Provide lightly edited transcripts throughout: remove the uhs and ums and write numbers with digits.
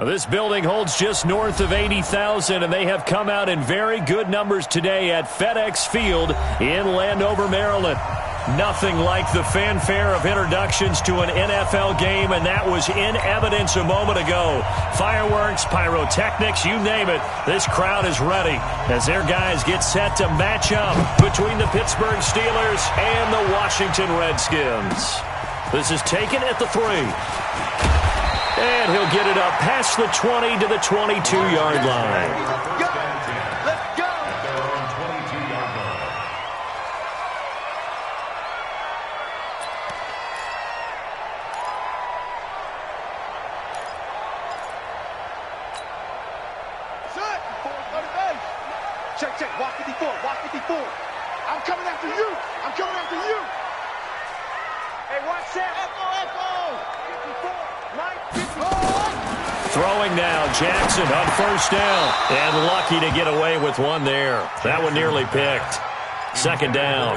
This building holds just north of 80,000, and they have come out in very good numbers today at FedEx Field in Landover, Maryland. Nothing like the fanfare of introductions to an NFL game, and that was in evidence a moment ago. Fireworks, pyrotechnics, you name it. This crowd is ready as their guys get set to match up between the Pittsburgh Steelers and the Washington Redskins. This is taken at the 3. And he'll get it up past the 20 to the 22-yard line. Check. Watch 54. I'm coming after you. Hey, watch that. Echo. 54. Mike, 54. Throwing now, Jackson on first down. And lucky to get away with one there. That one nearly picked. Second down.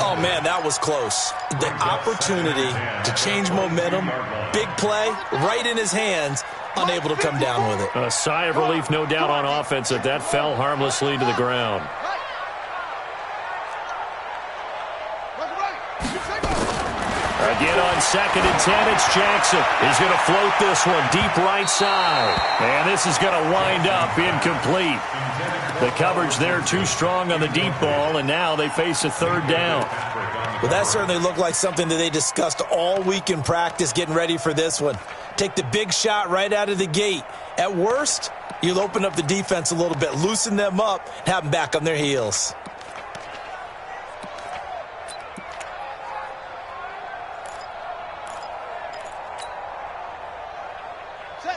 Oh, man, that was close. The opportunity to change momentum, big play, right in his hands, unable to come down with it. A sigh of relief, no doubt, on offense that fell harmlessly to the ground. Again on 2nd and 10, it's Jackson. He's going to float this one deep right side. And this is going to wind up incomplete. The coverage there too strong on the deep ball, and now they face a third down. Well, that certainly looked like something that they discussed all week in practice getting ready for this one. Take the big shot right out of the gate. At worst, you'll open up the defense a little bit, loosen them up, and have them back on their heels.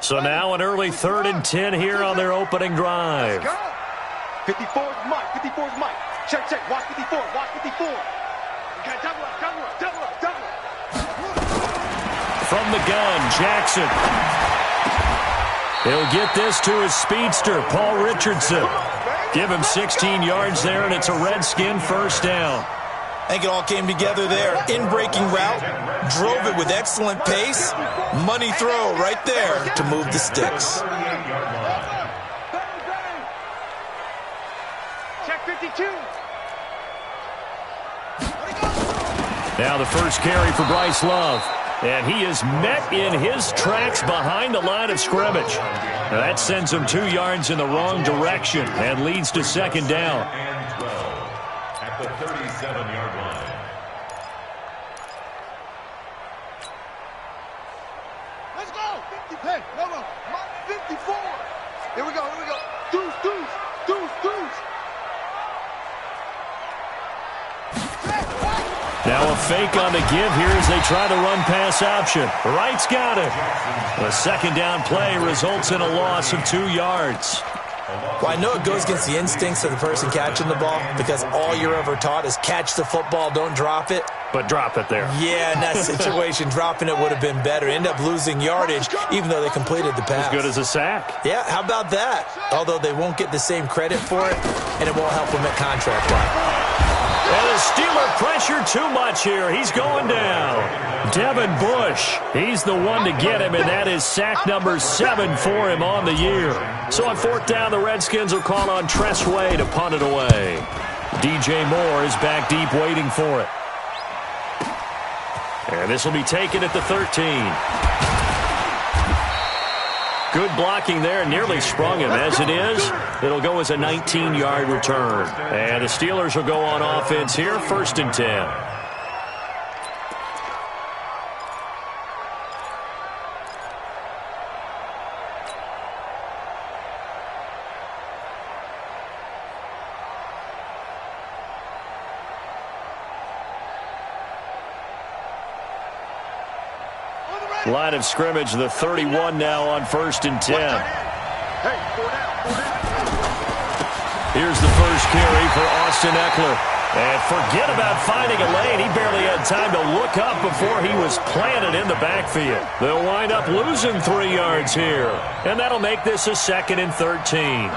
So now an early 3rd and 10 here on their opening drive. 54 is Mike. Check. Watch 54. Okay, double up. From the gun, Jackson. He'll get this to his speedster, Paul Richardson. Give him 16 yards there, and it's a Redskin first down. I think it all came together there. In-breaking route, drove it with excellent pace. Money throw right there to move the sticks. Check 52. Now the first carry for Bryce Love. And he is met in his tracks behind the line of scrimmage. Now that sends him 2 yards in the wrong direction and leads to second down. At the 37-yard line. Let's go. Hey, no. 54. Here we go. Deuce. Now a fake on the give here as they try the run-pass option. Wright's got it. The second down play results in a loss of 2 yards. Well, I know it goes against the instincts of the person catching the ball because all you're ever taught is catch the football, don't drop it. But drop it there. Yeah, in that situation, dropping it would have been better. End up losing yardage, even though they completed the pass. As good as a sack. Yeah, how about that? Although they won't get the same credit for it, and it won't help them at contract time. And the Steeler pressure too much here. He's going down. Devin Bush, he's the one to get him, and that is sack number 7 for him on the year. So on 4th down, the Redskins will call on Tress Way to punt it away. DJ Moore is back deep waiting for it. And this will be taken at the 13. Good blocking there, nearly sprung him. As it is, it'll go as a 19-yard return. And the Steelers will go on offense here, 1st and 10. Line of scrimmage, the 31 now on 1st and 10. Here's the first carry for Austin Eckler. And forget about finding a lane. He barely had time to look up before he was planted in the backfield. They'll wind up losing 3 yards here. And that'll make this a 2nd and 13.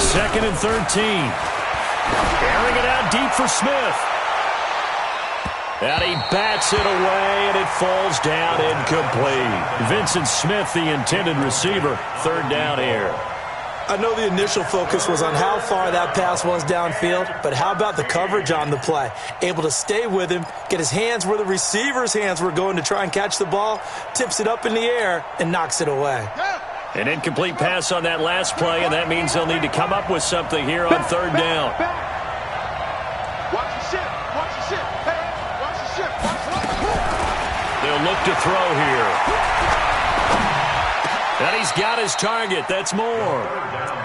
Second and 13. Airing it out deep for Smith. And he bats it away, and it falls down incomplete. Vincent Smith, the intended receiver, third down here. I know the initial focus was on how far that pass was downfield, but how about the coverage on the play? Able to stay with him, get his hands where the receiver's hands were going to try and catch the ball, tips it up in the air, and knocks it away. An incomplete pass on that last play, and that means they'll need to come up with something here on third down. Watch the ship. Watch the ship. Hey, watch the ship. They'll look to throw here. And he's got his target. That's more.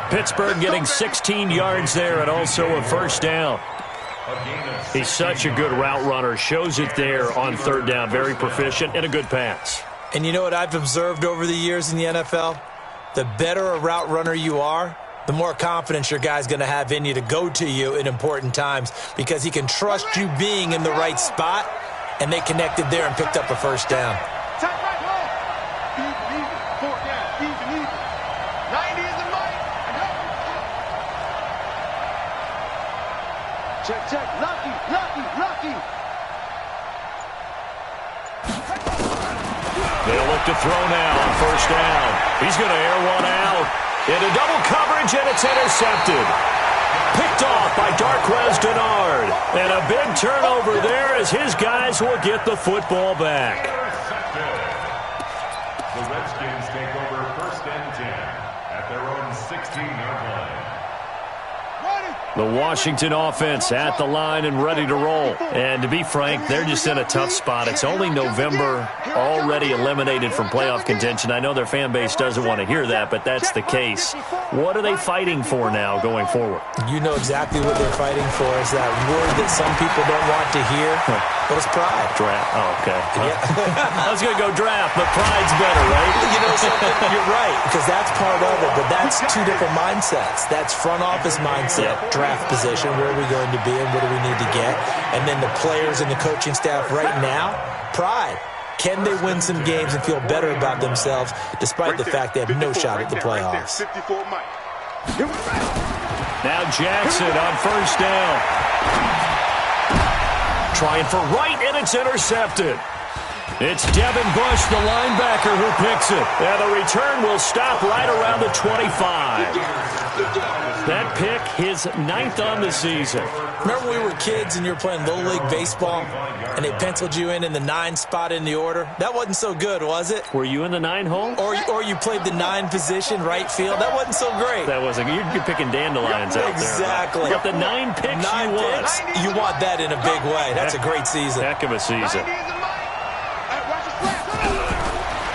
Pittsburgh getting 16 yards there and also a first down. He's such a good route runner. Shows it there on third down. Very proficient and a good pass. And you know what I've observed over the years in the NFL? The better a route runner you are, the more confidence your guy's going to have in you to go to you in important times because he can trust you being in the right spot, and they connected there and picked up a first down. Check. Lucky. They'll look to throw now on first down. He's going to air one out. Into double coverage, and it's intercepted. Picked off by Darqueze Dennard. And a big turnover there as his guys will get the football back. The Redskins take over first and 10 at their own 16-yard line. The Washington offense at the line and ready to roll. And to be frank, they're just in a tough spot. It's only November, already eliminated from playoff contention. I know their fan base doesn't want to hear that, but that's the case. What are they fighting for now going forward? You know exactly what they're fighting for. Is that word that some people don't want to hear, but it's pride. Draft. Oh, okay. Yeah. I was going to go draft, but pride's better, right? You know something? You're right, because that's part of it, but that's two different mindsets. That's front office mindset, draft position, where are we going to be and what do we need to get? And then the players and the coaching staff right now, pride. Can they win some games and feel better about themselves despite the fact they have no shot at the playoffs? Now Jackson on first down. Trying for right, and it's intercepted. It's Devin Bush, the linebacker, who picks it. And the return will stop right around the 25. That pick, his 9th on the season. Remember when we were kids and you were playing Little League Baseball and they penciled you in the 9 spot in the order? That wasn't so good, was it? Were you in the 9 hole? Or you played the 9 position, right field? That wasn't so great. That wasn't. You're picking dandelions out there. Exactly. But the 9 picks you want that in a big way. That's a great season. Heck of a season.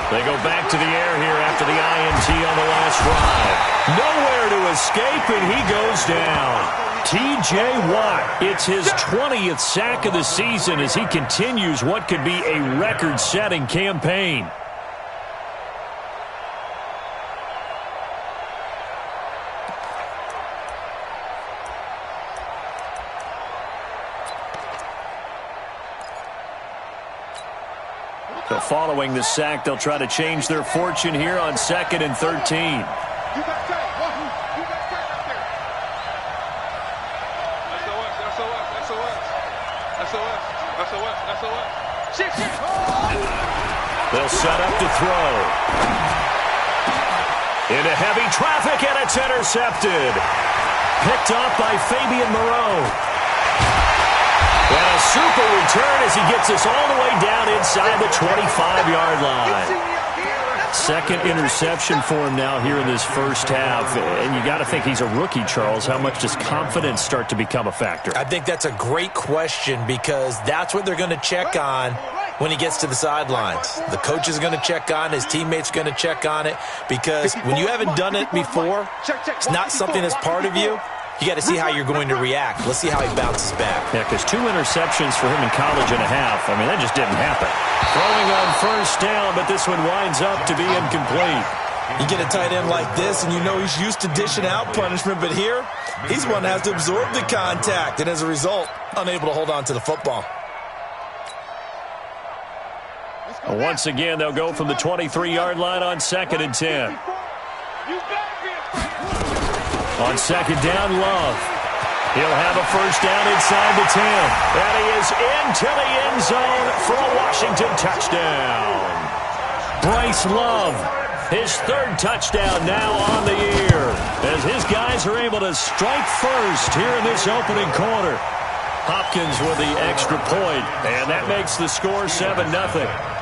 They go back to the air here after the INT on the last drive. Nowhere to escape, and he goes down. T.J. Watt, it's his 20th sack of the season as he continues what could be a record-setting campaign. So following the sack, they'll try to change their fortune here on 2nd and 13. They'll set up to throw. Into heavy traffic, and it's intercepted. Picked off by Fabian Moreau. And a super return as he gets us all the way down inside the 25-yard line. Second interception for him now here in this first half. And you got to think he's a rookie, Charles. How much does confidence start to become a factor? I think that's a great question because that's what they're going to check on when he gets to the sidelines. The coach is going to check on, his teammates are going to check on it because when you haven't done it before, it's not something that's part of you. You got to see how you're going to react. Let's see how he bounces back. Yeah, because 2 interceptions for him in college and a half. I mean, that just didn't happen. Throwing on first down, but this one winds up to be incomplete. You get a tight end like this, and you know he's used to dishing out punishment, but here, he's one that has to absorb the contact, and as a result, unable to hold on to the football. Once again, they'll go from the 23-yard line on 2nd and 10. On 2nd down, Love. He'll have a first down inside the 10. And he is into the end zone for a Washington touchdown. Bryce Love, his third touchdown now on the year, as his guys are able to strike first here in this opening quarter. Hopkins with the extra point, and that makes the score 7-0.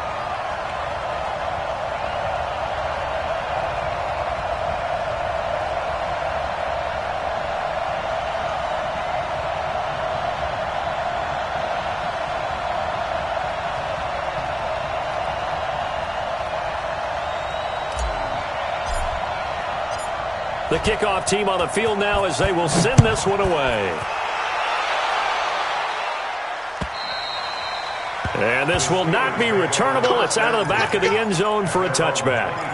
The kickoff team on the field now as they will send this one away. And this will not be returnable. It's out of the back of the end zone for a touchback.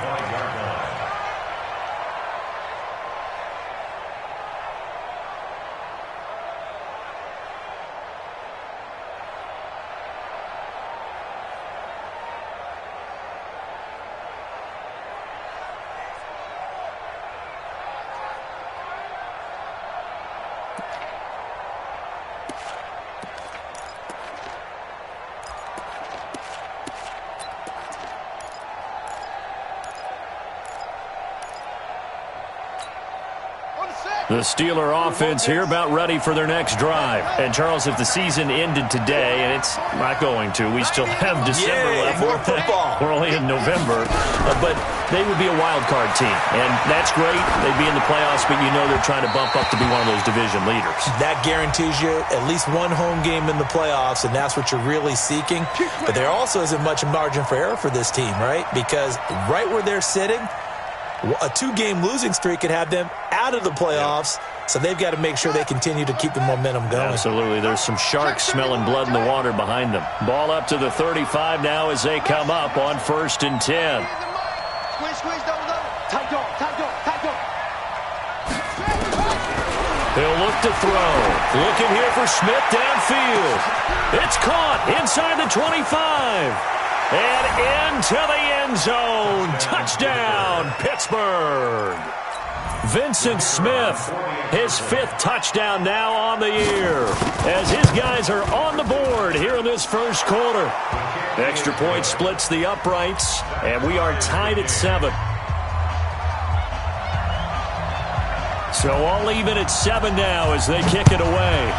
The Steeler offense here about ready for their next drive. And, Charles, if the season ended today, and it's not going to, we still have December left. More football. We're only in November. But they would be a wild card team. And that's great. They'd be in the playoffs, but you know they're trying to bump up to be one of those division leaders. That guarantees you at least one home game in the playoffs, and that's what you're really seeking. But there also isn't much margin for error for this team, right? Because right where they're sitting, a two-game losing streak could have them out of the playoffs, so they've got to make sure they continue to keep the momentum going. Absolutely. There's some sharks smelling blood in the water behind them. Ball up to the 35 now as they come up on 1st and 10. He'll look to throw. Looking here for Smith downfield. It's caught inside the 25. And into the end zone. Touchdown, Pittsburgh. Vincent Smith, his 5th touchdown now on the year, as his guys are on the board here in this first quarter. Extra point splits the uprights, and we are tied at 7. So all even at 7 now as they kick it away.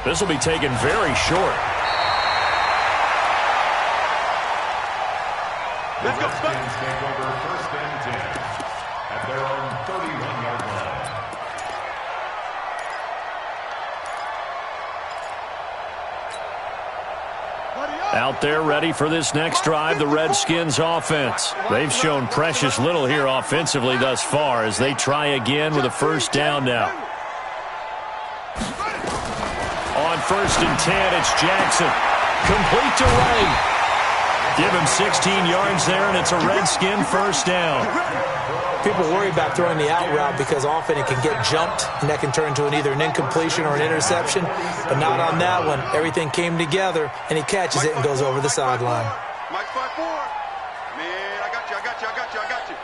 This will be taken very short. Redskins take over 1st and 10 at their own 31-yard line. Out there ready for this next drive, the Redskins offense. They've shown precious little here offensively thus far as they try again with a first down now. On 1st and 10, it's Jackson. Complete to Wright. Give him 16 yards there, and it's a Redskin first down. People worry about throwing the out route because often it can get jumped, and that can turn into either an incompletion or an interception. But not on that one. Everything came together, and he catches it and goes over the sideline. Mike 5-4. Man, I got you.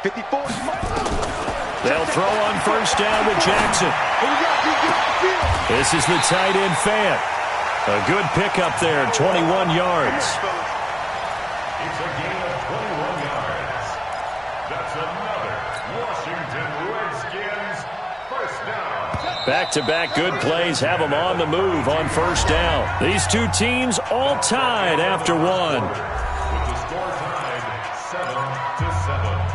54. They'll throw on first down with Jackson. This is the tight end Fant. A good pickup there, 21 yards. It's a gain of 21 yards. That's another Washington Redskins first down. Back-to-back good plays have them on the move on first down. These two teams all tied after one. With the score tied 7-7.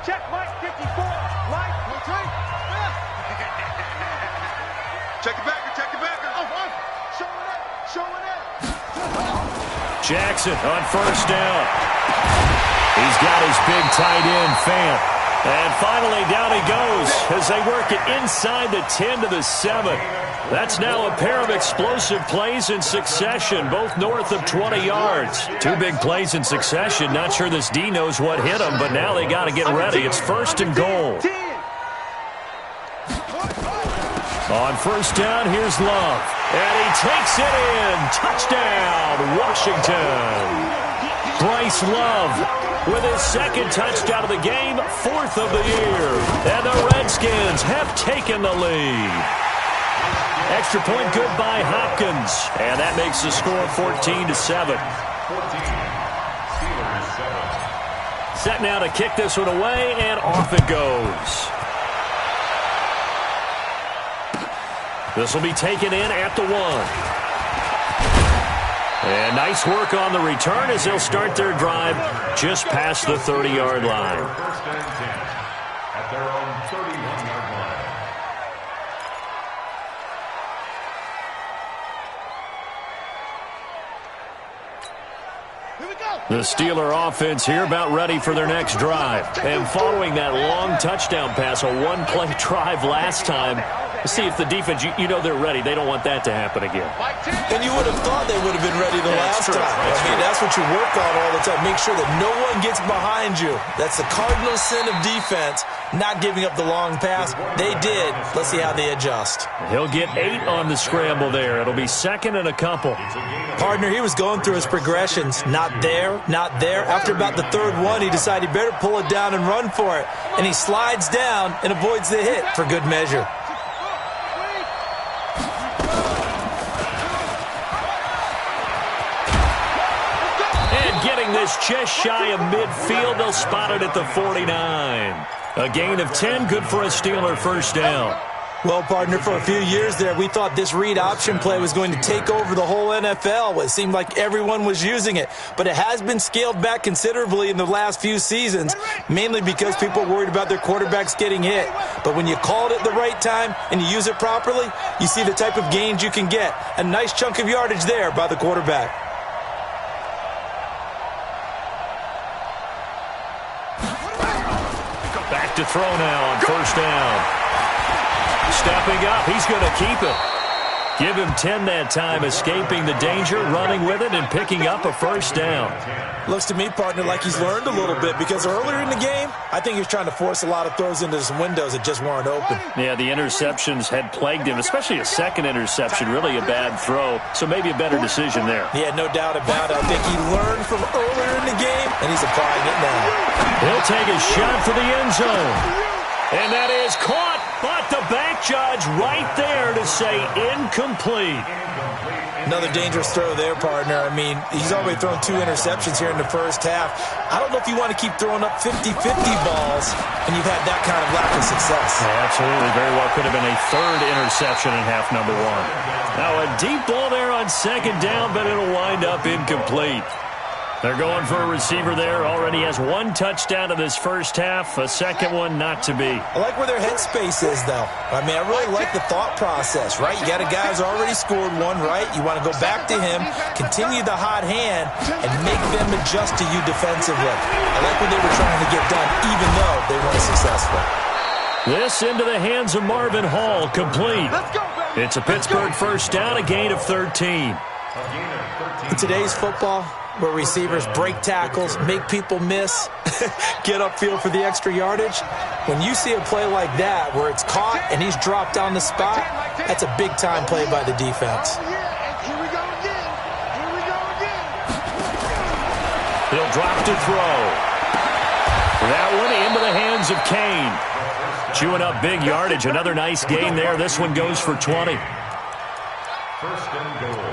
Check Mike 54. Mike, check it backer. Oh, showing it. Jackson on first down. He's got his big tight end, Fant. And finally, down he goes as they work it inside the 10 to the 7. That's now a pair of explosive plays in succession, both north of 20 yards. Two big plays in succession. Not sure this D knows what hit them, but now they got to get ready. It's 1st and goal. On first down, here's Love. And he takes it in. Touchdown, Washington. Bryce Love with his second touchdown of the game, 4th of the year. And the Redskins have taken the lead. Extra point good by Hopkins. And that makes the score 14-7. Set now to kick this one away, and off it goes. This will be taken in at the 1. And nice work on the return as they'll start their drive just past the 30-yard line. First and 10 at their own 31-yard line. The Steeler offense here about ready for their next drive. And following that long touchdown pass, a one-play drive last time, see if the defense, you know they're ready. They don't want that to happen again. And you would have thought they would have been ready the last time. That's what you work on all the time. Make sure that no one gets behind you. That's the cardinal sin of defense, not giving up the long pass. They did. Let's see how they adjust. He'll get 8 on the scramble there. It'll be second and a couple. Partner, he was going through his progressions. Not there, not there. After about the third one, he decided he better pull it down and run for it. And he slides down and avoids the hit for good measure. This just shy of midfield. They'll spot it at the 49. A gain of 10, good for a Steeler first down. Well, partner, for a few years there, we thought this read option play was going to take over the whole NFL. It seemed like everyone was using it, but it has been scaled back considerably in the last few seasons, mainly because people are worried about their quarterbacks getting hit. But when you call it at the right time and you use it properly, you see the type of gains you can get. A nice chunk of yardage there by the quarterback. To throw now on first down. Stepping up, he's going to keep it. Give him 10 that time, escaping the danger, running with it, and picking up a first down. Looks to me, partner, like he's learned a little bit, because earlier in the game, I think he was trying to force a lot of throws into some windows that just weren't open. Yeah, the interceptions had plagued him, especially a second interception, really a bad throw, so maybe a better decision there. Yeah, no doubt about it. I think he learned from earlier in the game, and he's applying it now. He'll take a shot for the end zone. And that is caught, but the back judge right there to say incomplete. Another dangerous throw there, partner. I mean, he's already thrown 2 interceptions here in the first half. I don't know if you want to keep throwing up 50-50 balls, and you've had that kind of lack of success. Yeah, absolutely. Very well could have been a 3rd interception in half number 1. Now a deep ball there on second down, but it'll wind up incomplete. They're going for a receiver there. Already has 1 touchdown in this first half. A second one not to be. I like where their headspace is, though. I mean, I really like the thought process, right? You got a guy who's already scored 1, right? You want to go back to him, continue the hot hand, and make them adjust to you defensively. I like what they were trying to get done, even though they weren't successful. This into the hands of Marvin Hall, complete. It's a Pittsburgh first down, a gain of 13. In today's football, where receivers break tackles, make people miss, get upfield for the extra yardage. When you see a play like that where it's caught and he's dropped on the spot, that's a big-time play by the defense. He'll drop to throw. That one into the hands of Kane. Chewing up big yardage. Another nice gain there. This one goes for 20. First and goal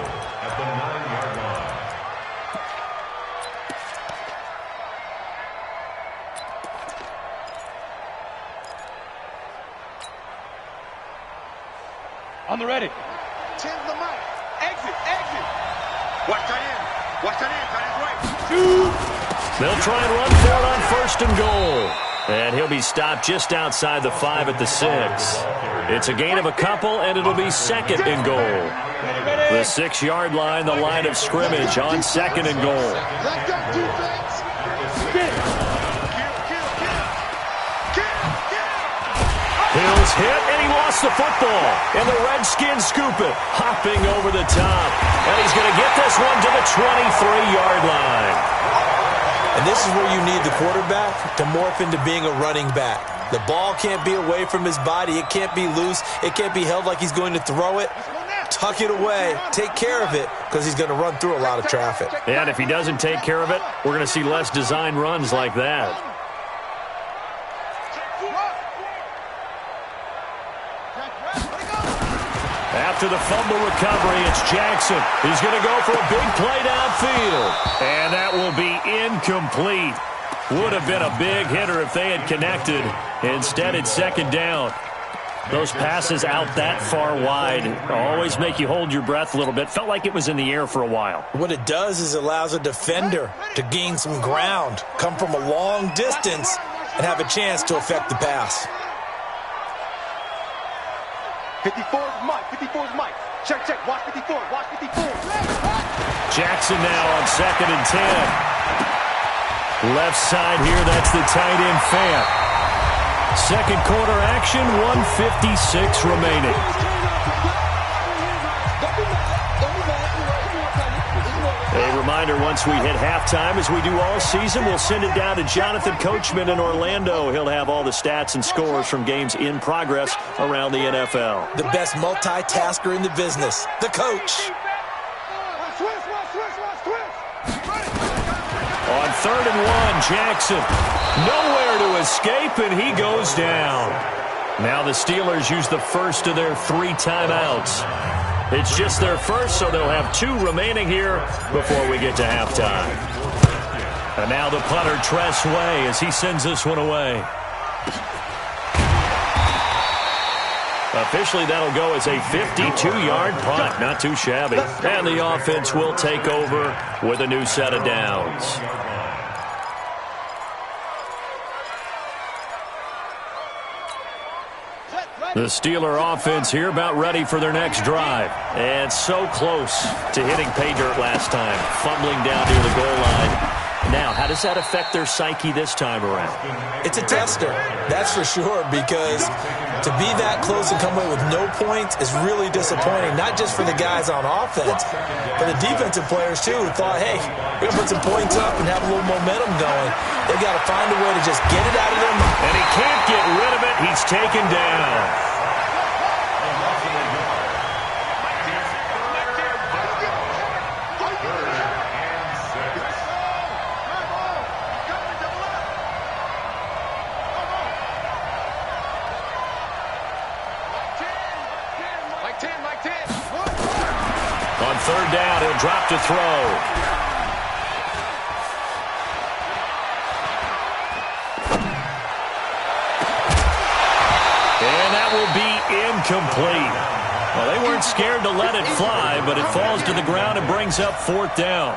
at the 9-yard line. On the ready. Change the mic. Exit. Watch that in. Tight end right. They'll try and run for it on first and goal. And he'll be stopped just outside the 5 at the 6. It's a gain of a couple, and it'll be second and goal. The 6-yard line, the line of scrimmage on second and goal. Let's go, defense. Hill's hit, and he lost the football. And the Redskins scoop it, hopping over the top. And he's going to get this one to the 23-yard line. And this is where you need the quarterback to morph into being a running back. The ball can't be away from his body. It can't be loose. It can't be held like he's going to throw it. tuck it away, take care of it, because he's going to run through a lot of traffic. And if he doesn't take care of it, we're going to see less design runs like that. After the fumble recovery, it's Jackson. He's going to go for a big play downfield. And that will be incomplete. Would have been a big hitter if they had connected. Instead, it's second down. Those passes out that far wide always make you hold your breath a little bit. Felt like it was in the air for a while. What it does is it allows a defender to gain some ground, come from a long distance, and have a chance to affect the pass. 54 is Mike. 54 is Mike. Check, check. Watch 54. Watch 54. Jackson now on 2nd and 10. Left side here, that's the tight end Fant. Second quarter action, 1:56 remaining. A reminder, once we hit halftime, as we do all season, we'll send it down to Jonathan Coachman in Orlando. He'll have all the stats and scores from games in progress around the NFL. The best multitasker in the business, the coach. On 3rd and 1, Jackson. Nowhere to escape, and he goes down. Now the Steelers use the first of their 3 timeouts. It's just their first, so they'll have 2 remaining here before we get to halftime. And now the punter, Tress Way, as he sends this one away. Officially, that'll go as a 52-yard punt. Not too shabby. And the offense will take over with a new set of downs. The Steeler offense here about ready for their next drive. And so close to hitting pay dirt last time. Fumbling down near the goal line. Now, how does that affect their psyche this time around? It's a tester, that's for sure, because to be that close and come away with no points is really disappointing, not just for the guys on offense, but the defensive players, too, who thought, hey, we're going to put some points up and have a little momentum going. They've got to find a way to just get it out of their mind. And he can't get rid of it. He's taken down. On 3rd down, he'll drop to throw. And that will be incomplete. Well, they weren't scared to let it fly, but it falls to the ground and brings up 4th down.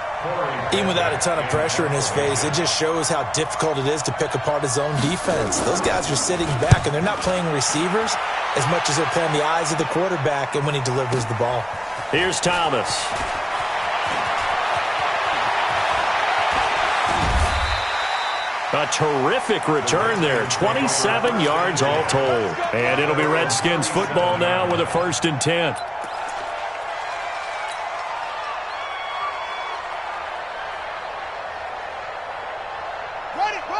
Even without a ton of pressure in his face, it just shows how difficult it is to pick apart his own defense. Those guys are sitting back, and they're not playing receivers as much as they're playing the eyes of the quarterback and when he delivers the ball. Here's Thomas. A terrific return there. 27 yards all told. And it'll be Redskins football now with a 1st and 10.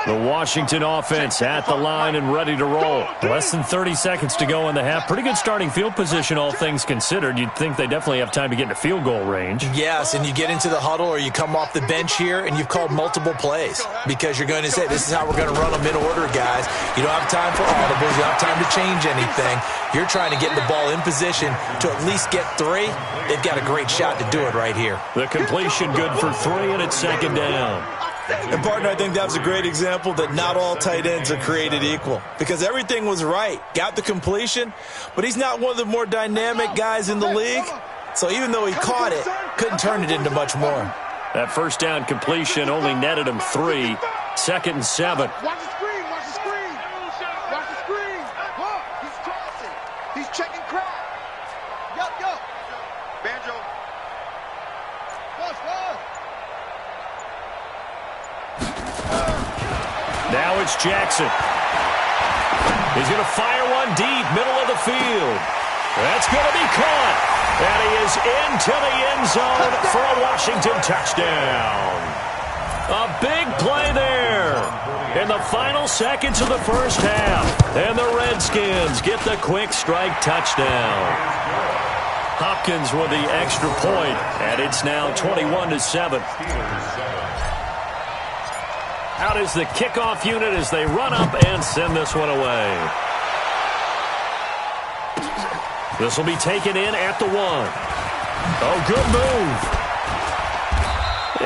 The Washington offense at the line and ready to roll. Less than 30 seconds to go in the half. Pretty good starting field position, all things considered. You'd think they definitely have time to get into field goal range. Yes, and you get into the huddle or you come off the bench here and you've called multiple plays because you're going to say, this is how we're going to run them in order, guys. You don't have time for audibles. You don't have time to change anything. You're trying to get the ball in position to at least get 3. They've got a great shot to do it right here. The completion good for 3, and it's 2nd down. And, partner, I think that was a great example that not all tight ends are created equal because everything was right. Got the completion, but he's not one of the more dynamic guys in the league. So even though he caught it, couldn't turn it into much more. That 1st down completion only netted him 3. 2nd and 7. Watch the screen. Watch the screen. Watch the screen. Look, he's crossing. He's checking crack. Yup, yup. Banjo. Watch, watch. Now it's Jackson. He's going to fire one deep, middle of the field. That's going to be caught. And he is into the end zone for a Washington touchdown. A big play there in the final seconds of the first half. And the Redskins get the quick strike touchdown. Hopkins with the extra point, and it's now 21-7. Out is the kickoff unit as they run up and send this one away. This will be taken in at the 1. Oh, good move.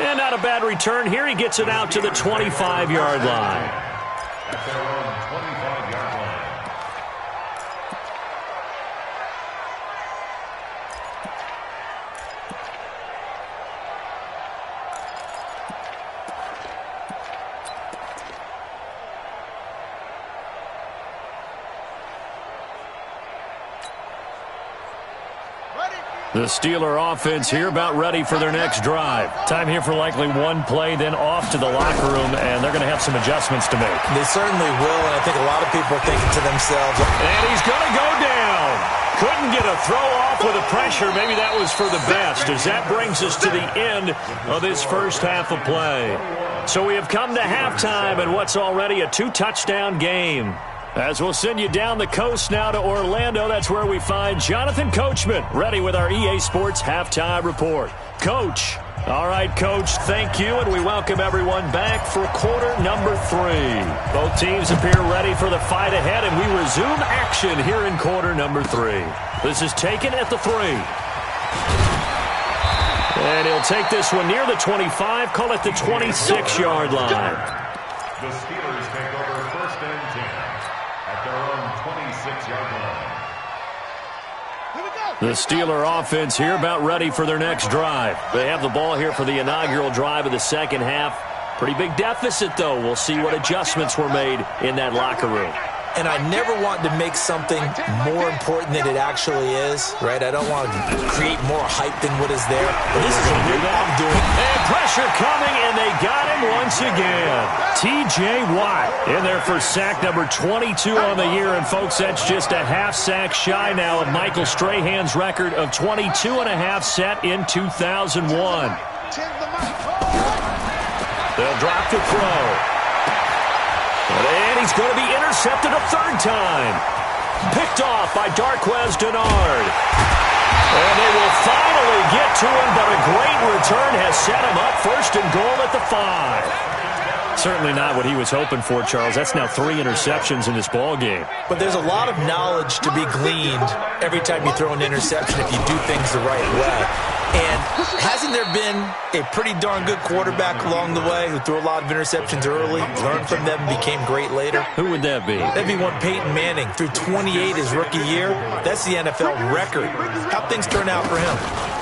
And not a bad return here. He gets it out to the 25-yard line. At their own 25-yard line. The Steeler offense here about ready for their next drive. Time here for likely one play, then off to the locker room, and they're going to have some adjustments to make. They certainly will, and I think a lot of people are thinking to themselves, and he's going to go down. Couldn't get a throw off with the pressure. Maybe that was for the best, as that brings us to the end of this first half of play. So we have come to halftime in what's already a 2-touchdown game. As we'll send you down the coast now to Orlando, that's where we find Jonathan Coachman, ready with our EA Sports Halftime Report. Coach. All right, Coach, thank you, and we welcome everyone back for quarter number 3. Both teams appear ready for the fight ahead, and we resume action here in quarter number 3. This is taken at the 3. And he'll take this one near the 25, call it the 26-yard line. The Steelers take over first and 10. At their own 26-yard line. The Steeler offense here about ready for their next drive. They have the ball here for the inaugural drive of the second half. Pretty big deficit, though. We'll see what adjustments were made in that locker room. and I never want to make something more important than it actually is, right? I don't want to create more hype than what is there. But this is what I'm doing. And pressure coming, and they got him once again. T.J. Watt in there for sack number 22 on the year. And, folks, that's just a half sack shy now of Michael Strahan's record of 22 and a half set in 2001. They'll drop the throw. And he's going to be intercepted a third time. Picked off by Darquez Dennard. And they will finally get to him, but a great return has set him up first and goal at the 5. Certainly not what he was hoping for, Charles. That's now 3 interceptions in this ball game. But there's a lot of knowledge to be gleaned every time you throw an interception if you do things the right way. And hasn't there been a pretty darn good quarterback along the way who threw a lot of interceptions early, learned from them, and became great later? Who would that be? That'd be one Peyton Manning. Threw 28 his rookie year. That's the NFL record. How'd things turn out for him?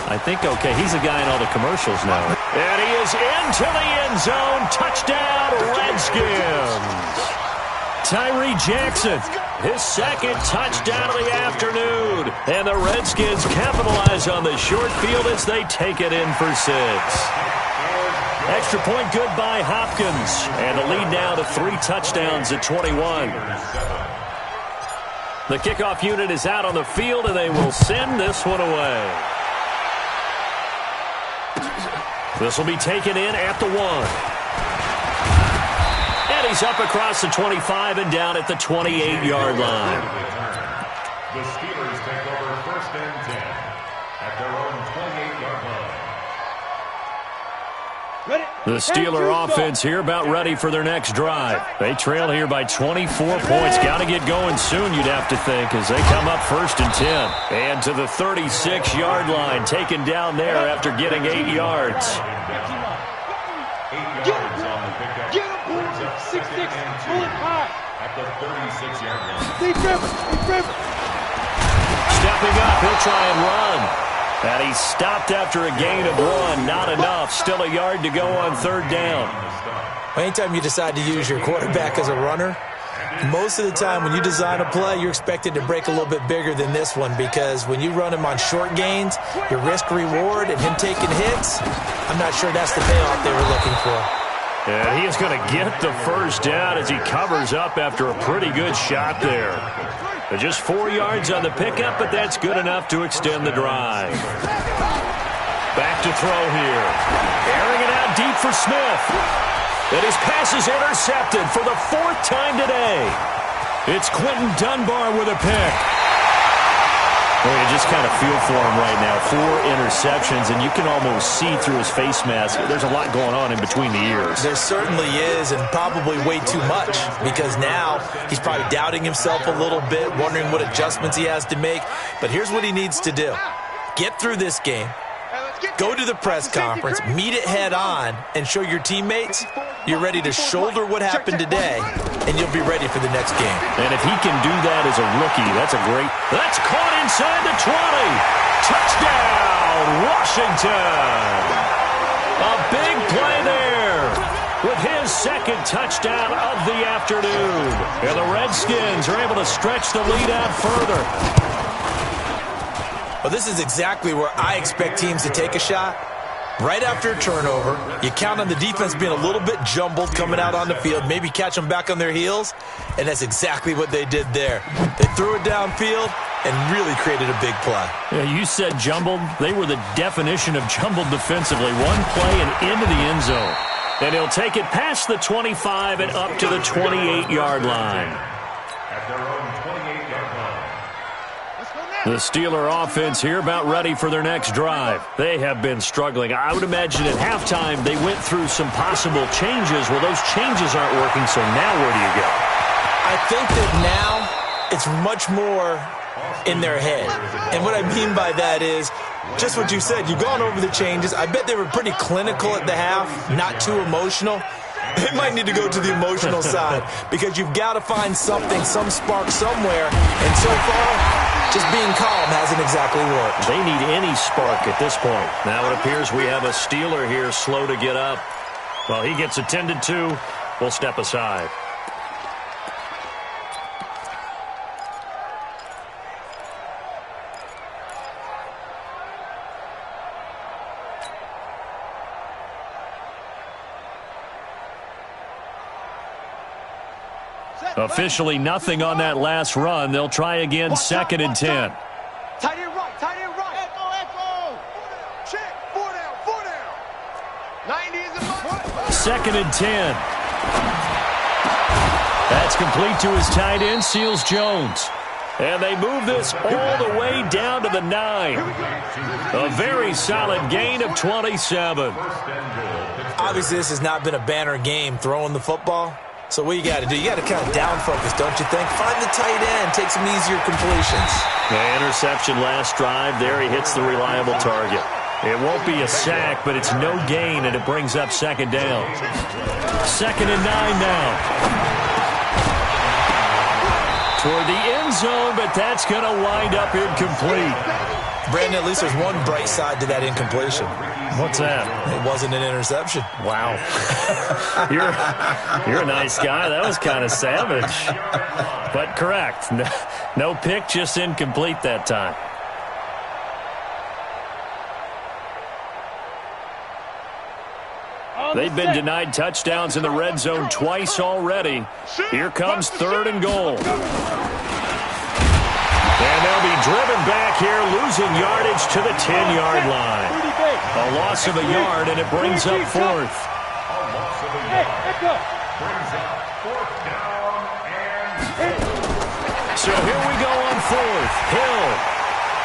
I think okay. He's a guy in all the commercials now. And he is into the end zone. Touchdown, Redskins. Tyree Jackson, his second touchdown of the afternoon. And the Redskins capitalize on the short field as they take it in for 6. Extra point good by Hopkins. And the lead now to 3 touchdowns at 21. The kickoff unit is out on the field, and they will send this one away. This will be taken in at the 1. And he's up across the 25 and down at the 28-yard line. The Steelers take over first and 10 at their own 28-yard line. The Steeler offense here about ready for their next drive. They trail here by 24 points. Got to get going soon, you'd have to think, as they come up first and 10. And to the 36-yard line, taken down there after getting 8 yards. 8 yards on the pickup. Get him, boys. 6'6", pulling high. At the 36-yard line. Steve Rivers. Stepping up, he'll try and run. And he stopped after a gain of 1. Not enough. Still a yard to go on third down. Anytime you decide to use your quarterback as a runner, most of the time when you design a play, you're expected to break a little bit bigger than this one, because when you run him on short gains, your risk-reward and him taking hits, I'm not sure that's the payoff they were looking for. And he is going to get the first down as he covers up after a pretty good shot there. Just 4 yards on the pickup, but that's good enough to extend the drive. Back to throw here. Airing it out deep for Smith. And his pass is intercepted for the 4th time today. It's Quentin Dunbar with a pick. Well, you just kind of feel for him right now. 4 interceptions, and you can almost see through his face mask. There's a lot going on in between the ears. There certainly is, and probably way too much, because now he's probably doubting himself a little bit, wondering what adjustments he has to make. But here's what he needs to do. Get through this game. Go to the press conference, meet it head on, and show your teammates you're ready to shoulder what happened today, and you'll be ready for the next game. And if he can do that as a rookie, that's caught inside the 20. Touchdown, Washington. A big play there with his second touchdown of the afternoon. And the Redskins are able to stretch the lead out further. Well, this is exactly where I expect teams to take a shot. Right after a turnover, you count on the defense being a little bit jumbled coming out on the field, maybe catch them back on their heels, and that's exactly what they did there. They threw it downfield and really created a big play. Yeah, you said jumbled. They were the definition of jumbled defensively. One play and into the end zone. And he'll take it past the 25 and up to the 28-yard line. At their own 28-yard line. The Steeler offense here about ready for their next drive. They have been struggling. I would imagine at halftime they went through some possible changes. Well, those changes aren't working, so now where do you go? I think that now it's much more in their head. And what I mean by that is just what you said. You've gone over the changes. I bet they were pretty clinical at the half, not too emotional. They might need to go to the emotional side because you've got to find something, some spark somewhere. And so far, just being calm hasn't exactly worked. They need any spark at this point. Now it appears we have a Steeler here slow to get up. Well, he gets attended to. We'll step aside. Officially nothing on that last run. They'll try again, 2nd and 10. Tight end right, tight end right. Echo. Check, 4 down. 90 is a month. 2nd and 10. That's complete to his tight end, Seals Jones. And they move this all the way down to the 9. A very solid gain of 27. Obviously, this has not been a banner game throwing the football. So what you got to do, you got to kind of down focus, don't you think? Find the tight end, take some easier completions. The interception last drive there. He hits the reliable target. It won't be a sack, but it's no gain, and it brings up 2nd down. 2nd and 9 now. Toward the end zone, but that's going to wind up incomplete. Brandon, at least there's one bright side to that incompletion. What's that? It wasn't an interception. Wow. You're a nice guy. That was kind of savage. But correct. No pick, just incomplete that time. They've been denied touchdowns in the red zone twice already. Here comes 3rd and goal. And they'll be driven back here, losing yardage to the 10-yard line. A loss of a yard, and it brings up 4th. A loss of a yard. Brings up 4th down and... So here we go on 4th. Hill.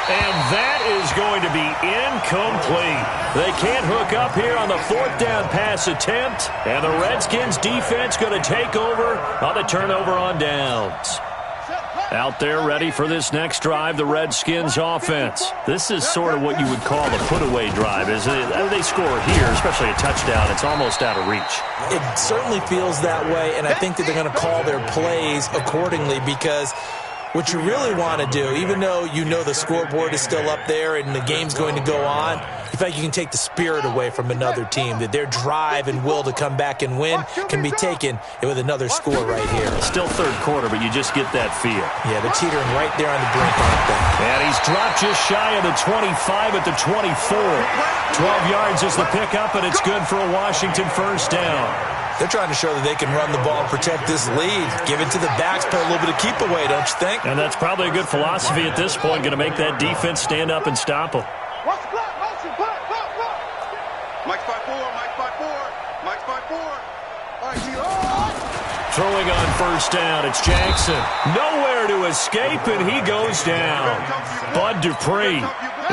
And that is going to be incomplete. They can't hook up here on the 4th down pass attempt. And the Redskins defense going to take over on the turnover on downs. Out there ready for this next drive, the Redskins offense. This is sort of what you would call a put-away drive, isn't it? They score here, especially a touchdown. It's almost out of reach. It certainly feels that way, and I think that they're going to call their plays accordingly because what you really want to do, even though you know the scoreboard is still up there and the game's going to go on, you feel like you can take the spirit away from another team, that their drive and will to come back and win can be taken with another score right here. Still 3rd quarter, but you just get that feel. Yeah, they're teetering right there on the brink, aren't they? And he's dropped just shy of the 25 at the 24. 12 yards is the pickup, and it's good for a Washington 1st down. They're trying to show that they can run the ball and protect this lead. Give it to the backs, play a little bit of keep away, don't you think? And that's probably a good philosophy at this point, going to make that defense stand up and stop them. Watch the clock, motion, punt. Mike's 5-4, Mike's 5-4, Mike's 5-4. All right, throwing on first down. It's Jackson. Nowhere to escape, and he goes down. Bud Dupree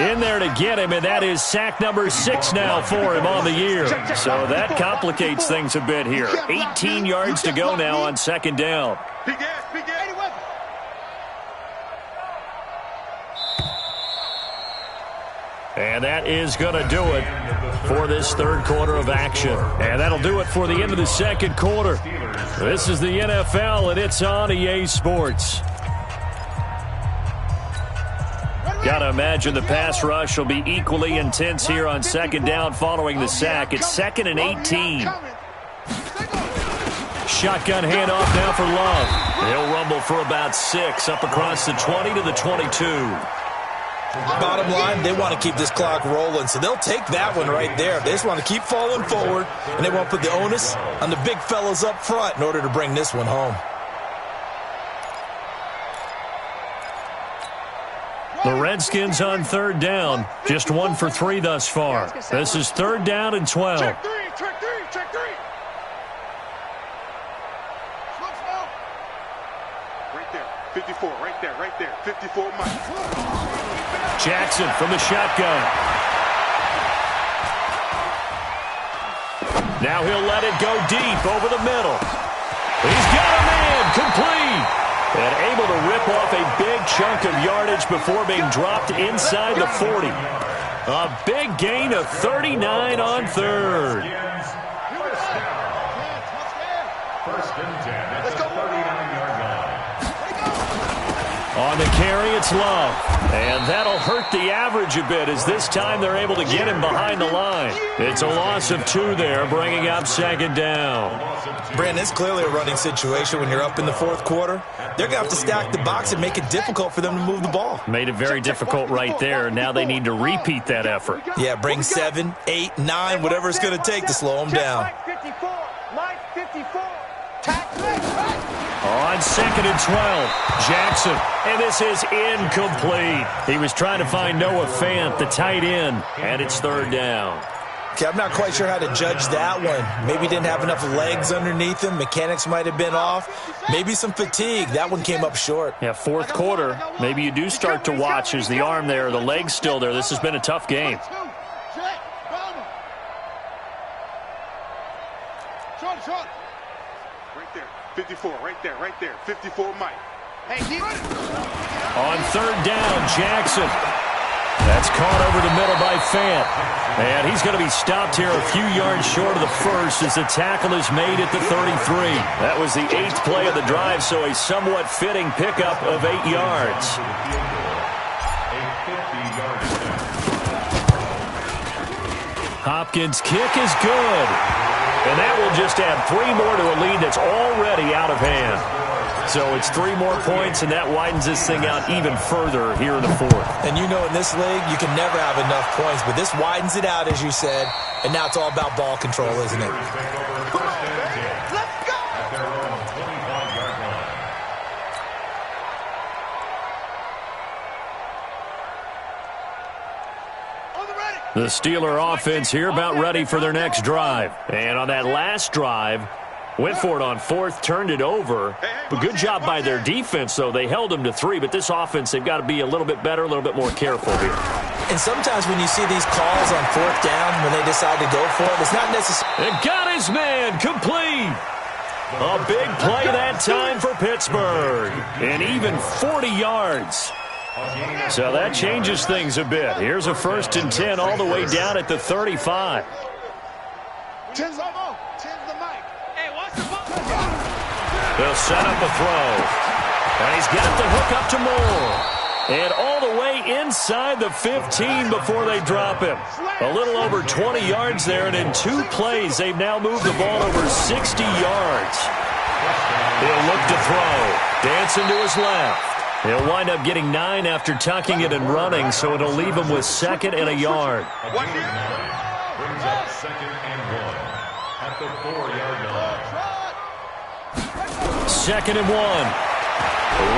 in there to get him, and that is sack number 6 now for him on the year. So that complicates things a bit here. 18 yards to go now on second down. And that is going to do it for this third quarter of action. And that'll do it for the end of the second quarter. This is the NFL, and it's on EA Sports. Got to imagine the pass rush will be equally intense here on second down following the sack. It's 2nd and 18. Shotgun handoff now for Love. He'll rumble for about 6 up across the 20 to the 22. Bottom line, they want to keep this clock rolling, so they'll take that one right there. They just want to keep falling forward, and they want to put the onus on the big fellas up front in order to bring this one home. The Redskins on third down, just 1 for 3 thus far. This is 3rd down and 12. Check 3, check 3, check 3. Right there, 54, right there, 54 Mike. Jackson from the shotgun. Now he'll let it go deep over the middle. He's got a man, complete. And able to rip off a big chunk of yardage before being dropped inside the 40. A big gain of 39 on third. First and 10 at the 39-yard line. On the carry, it's Love. And that'll hurt the average a bit as this time they're able to get him behind the line. It's a loss of 2 there, bringing up second down. Brandon, it's clearly a running situation when you're up in the fourth quarter. They're going to have to stack the box and make it difficult for them to move the ball. Made it very difficult right there. Now they need to repeat that effort. Yeah, bring 7, 8, 9, whatever it's going to take to slow them down. Mike 54. On 2nd and 12, Jackson, and this is incomplete. He was trying to find Noah Fant, the tight end, and it's 3rd down. Okay, I'm not quite sure how to judge that one. Maybe he didn't have enough legs underneath him. Mechanics might have been off. Maybe some fatigue. That one came up short. Yeah, 4th quarter, maybe you do start to watch as the arm there, the leg's still there. This has been a tough game. Short. Right there, 54, right there, 54 Mike. Hey, on 3rd down, Jackson. That's caught over the middle by Fant. And he's going to be stopped here a few yards short of the first as the tackle is made at the 33. That was the 8th play of the drive, so a somewhat fitting pickup of 8 yards. Hopkins' kick is good. And that will just add 3 more to a lead that's already out of hand. So it's 3 more points, and that widens this thing out even further here in the 4th. And you know in this league, you can never have enough points, but this widens it out, as you said, and now it's all about ball control, isn't it? let's go! The Steeler offense here about ready for their next drive. And on that last drive, went for it on 4th, turned it over. But good job by their defense, though. They held them to 3, but this offense, they've got to be a little bit better, a little bit more careful here. And sometimes when you see these calls on 4th down, when they decide to go for it, it's not necessarily... And got his man, complete. A big play that time for Pittsburgh. And even 40 yards. So that changes things a bit. Here's a 1st and 10 all the way down at the 35. 10's the mic. Hey, watch the ball. They'll set up a throw. And he's got the hook up to Moore. And all the way inside the 15 before they drop him. A little over 20 yards there, and in 2 plays, they've now moved the ball over 60 yards. He'll look to throw. Dancing to his left. He'll wind up getting 9 after tucking it and running, so it'll leave him with 2nd and a yard. Brings up 2nd and 1 at the 4-yard line. 2nd and 1.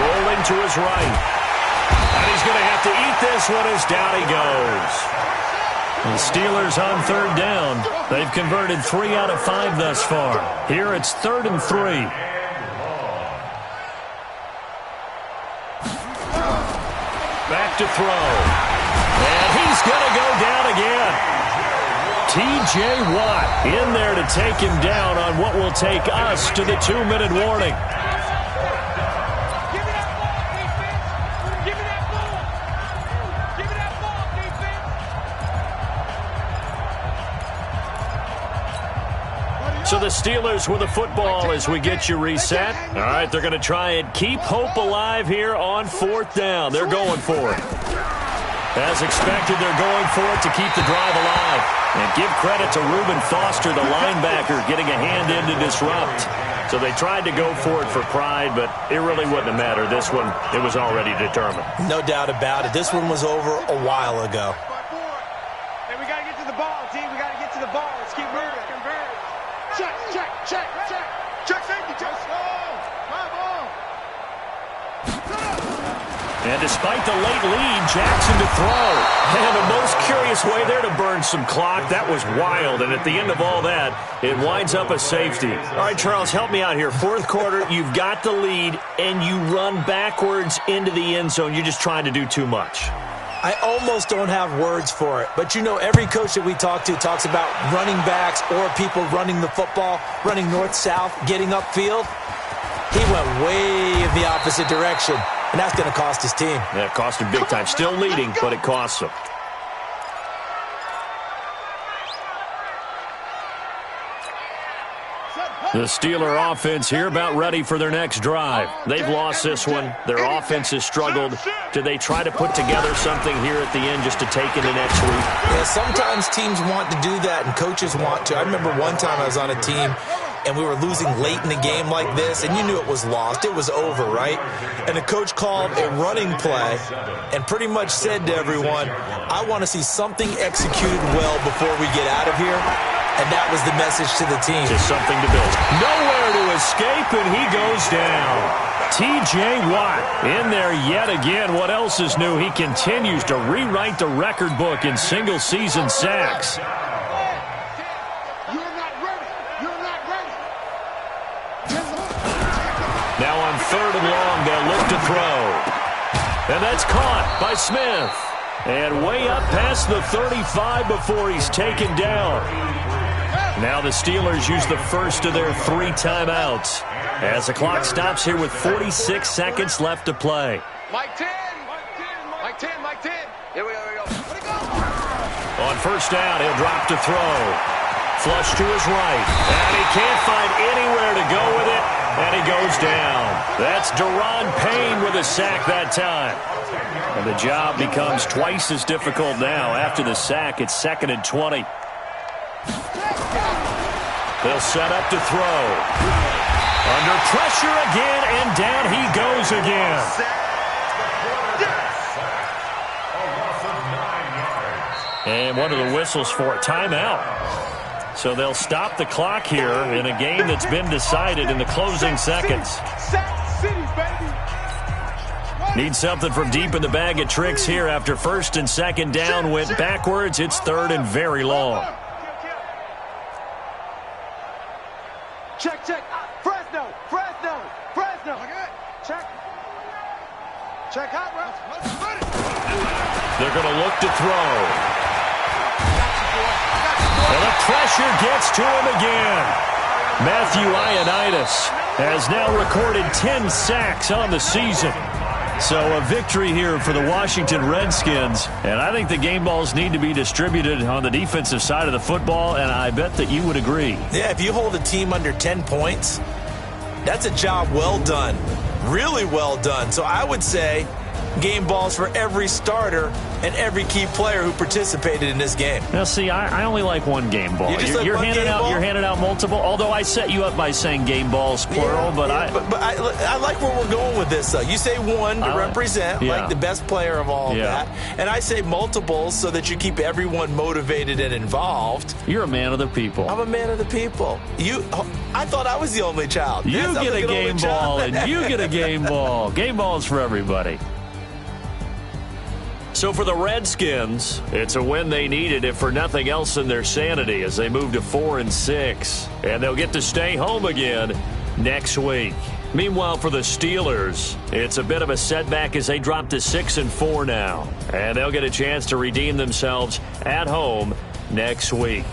Rolling to his right. And he's going to have to eat this one as down he goes. The Steelers on 3rd down. They've converted 3 out of 5 thus far. Here it's 3rd and 3. to throw. And he's going to go down again. T.J. Watt in there to take him down on what will take us to the 2-minute warning. So the Steelers with the football as we get you reset. All right, they're going to try and keep hope alive here on 4th down. They're going for it. As expected, they're going for it to keep the drive alive. And give credit to Reuben Foster, the linebacker, getting a hand in to disrupt. So they tried to go for it for pride, but it really wouldn't have mattered. This one, it was already determined. No doubt about it. This one was over a while ago. Hey, we got to get to the ball, team. We got to get to the ball. Let's keep moving. Check, check, check, check. Check safety, check. My ball. And despite the late lead, Jackson to throw. And the most curious way there to burn some clock. That was wild. And at the end of all that, it winds up a safety. All right, Charles, help me out here. 4th quarter, you've got the lead, and you run backwards into the end zone. You're just trying to do too much. I almost don't have words for it. But, you know, every coach that we talk to talks about running backs or people running the football, running north-south, getting upfield. He went way in the opposite direction, and that's going to cost his team. Yeah, it cost him big time. Still leading, but it costs him. The Steeler offense here about ready for their next drive. They've lost this one. Their offense has struggled. Do they try to put together something here at the end just to take into next week? Yeah, sometimes teams want to do that and coaches want to. I remember one time I was on a team and we were losing late in the game like this, and you knew it was lost. It was over, right? And the coach called a running play and pretty much said to everyone, I want to see something executed well before we get out of here. And that was the message to the team. Just something to build. Nowhere to escape, and he goes down. T.J. Watt in there yet again. What else is new? He continues to rewrite the record book in single-season sacks. Now on 3rd and long, they'll look to throw. And that's caught by Smith. And way up past the 35 before he's taken down. Now the Steelers use the first of their 3 timeouts as the clock stops here with 46 seconds left to play. Mike 10. Mike 10. Mike 10. Here we go. On 1st down, he'll drop to throw. Flush to his right. And he can't find anywhere to go with it. And he goes down. That's Daron Payne with a sack that time. And the job becomes twice as difficult now. After the sack, it's 2nd and 20. They'll set up to throw. Under pressure again, and down he goes again. And one of the whistles for a timeout. So they'll stop the clock here in a game that's been decided in the closing seconds. Need something from deep in the bag of tricks here after 1st and 2nd down went backwards. It's 3rd and very long. Check. Fresno. Check out, bro. They're going to look to throw. And the pressure gets to him again. Matthew Ioannidis has now recorded 10 sacks on the season. So a victory here for the Washington Redskins. And I think the game balls need to be distributed on the defensive side of the football, and I bet that you would agree. Yeah, if you hold a team under 10 points, that's a job well done. Really well done. So I would say game balls for every starter and every key player who participated in this game. Now, see, I only like one game ball. You're handing out multiple. Although I set you up by saying game balls plural, but I like where we're going with this. Though you say one to represent like the best player of all of that, and I say multiples so that you keep everyone motivated and involved. You're a man of the people. I'm a man of the people. I thought I was the only child. You get a game ball, and you get a game ball. Game balls for everybody. So for the Redskins, it's a win they needed, if for nothing else than their sanity, as they move to 4-6. And they'll get to stay home again next week. Meanwhile, for the Steelers, it's a bit of a setback as they drop to 6-4 now. And they'll get a chance to redeem themselves at home next week.